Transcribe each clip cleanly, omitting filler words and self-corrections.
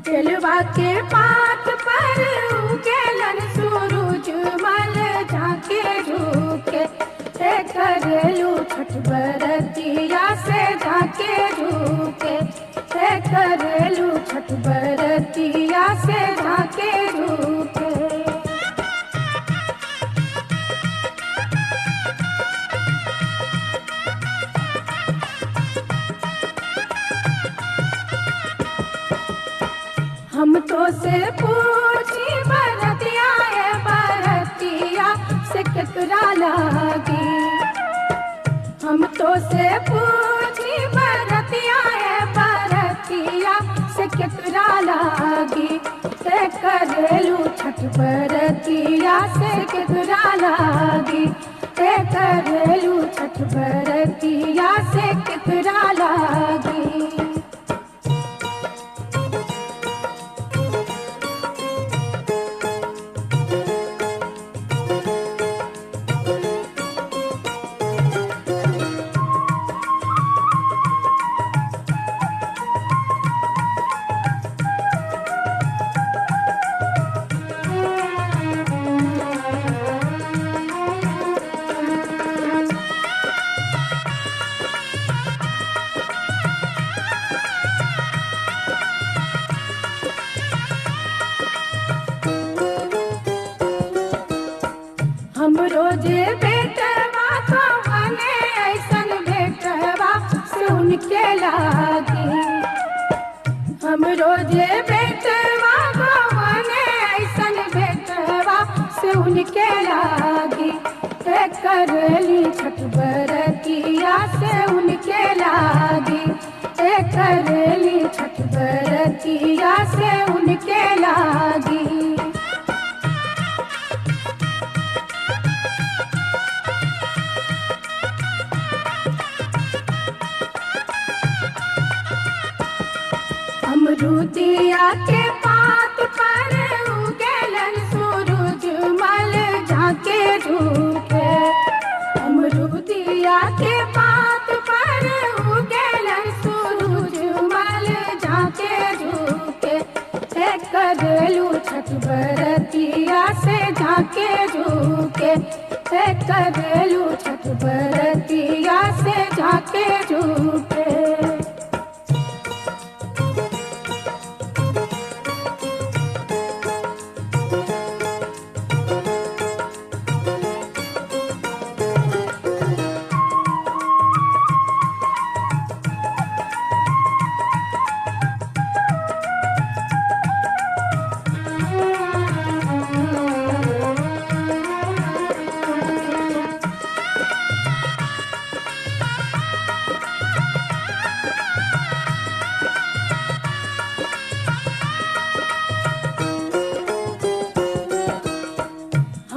बेलवा के पात पर उगेलन सूरज मल झाके झुके हे करेलू छठ बरतिया से झाके झुके हे करेलू छठ बरतिया से झाके झुके। हम तो से पूछी बरतिया है बरतिया से केकरा लागी। हम तो से पूछी बरतिया है बरतिया से केकरा लागी ते करेलू छठ बरतिया से केकरा लागी ते करेलू छठ बरतिया से केकरा लागी। हम रोजे बेटवा तो हने ऐसन बेटवा से उनके लागी। हम रोजे बेटवा तो हने ऐसन बेटवा से उनके लागी ते करेली छठ बरतिया से उनके लागी ते करेली छठ बरतिया से उनके लागी। अमरूदिया के पात पर उगेलन सूरज मल झाके झुके। अमरूदिया के पात पर उगेलन सूरज मल झाके झुके हे करेलू छठ बरतिया से झाके झुके हे करेलू छठ बरतिया से झाके झुके।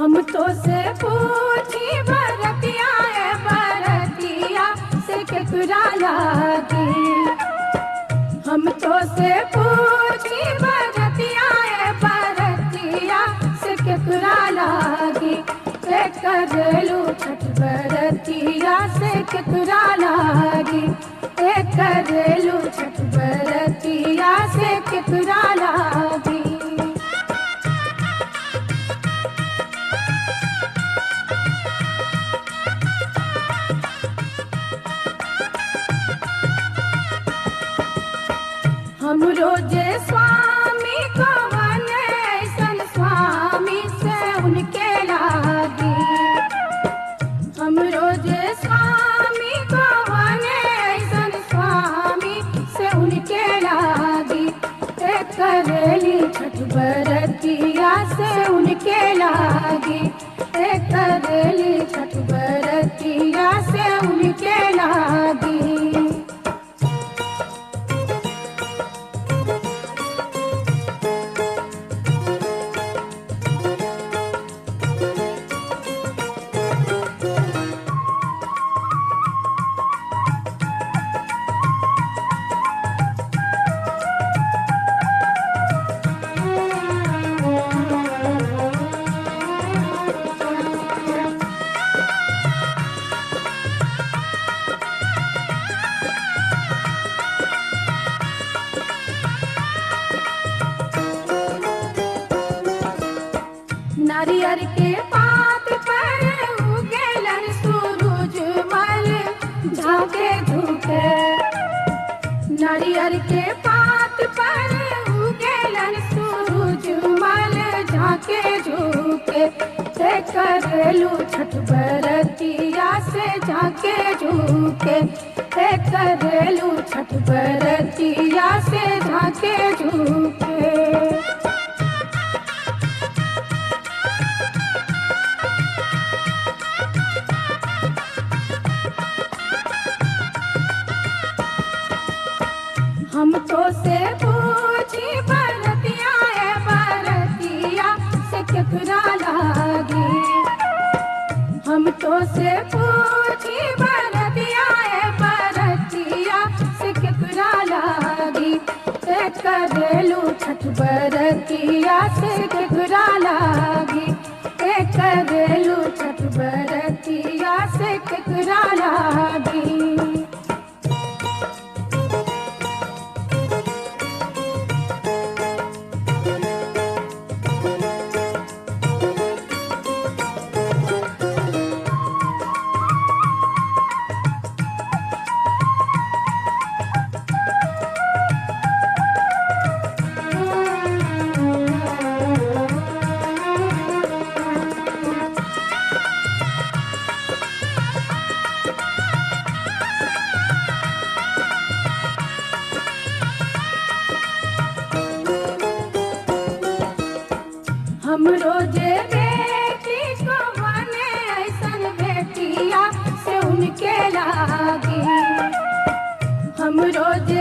हम तो से पूछी बरतिया है बरतिया से केकरा लागी। हम तो से पूछी बरतिया है बरतिया से केकरा लागी ते करेलू छठ बरतिया से केकरा लागी ते करेलू छठ बरतिया से केकरा लागी। हम रोजे स्वामी को बने ऐसन स्वामी से उनके लागी। हम रोजे स्वामी को बने ऐसन स्वामी से उनके लागी ते करेली छठ बरतिया से उनके लागी ते करेली छठ बरतिया से उनके लागी। नारियर के पात पर उगेलन सूरज मल झाके झुके ते करेलू छठ बरतिया से झाके झुके ते करेलू छठ बरतिया से झाके झुके। हम तो से पूछी बरतिया है बरतिया से केकरा लागी। हम तो से पूछी बरतिया है बरतिया से केकरा लागी ते करेलू छठ बरतिया से केकरा लागी ते करेलू छठ बरतिया से केकरा लागी। हम रोजे बेटी को बने ऐसन बेटिया से उनके लागी। हम रोजे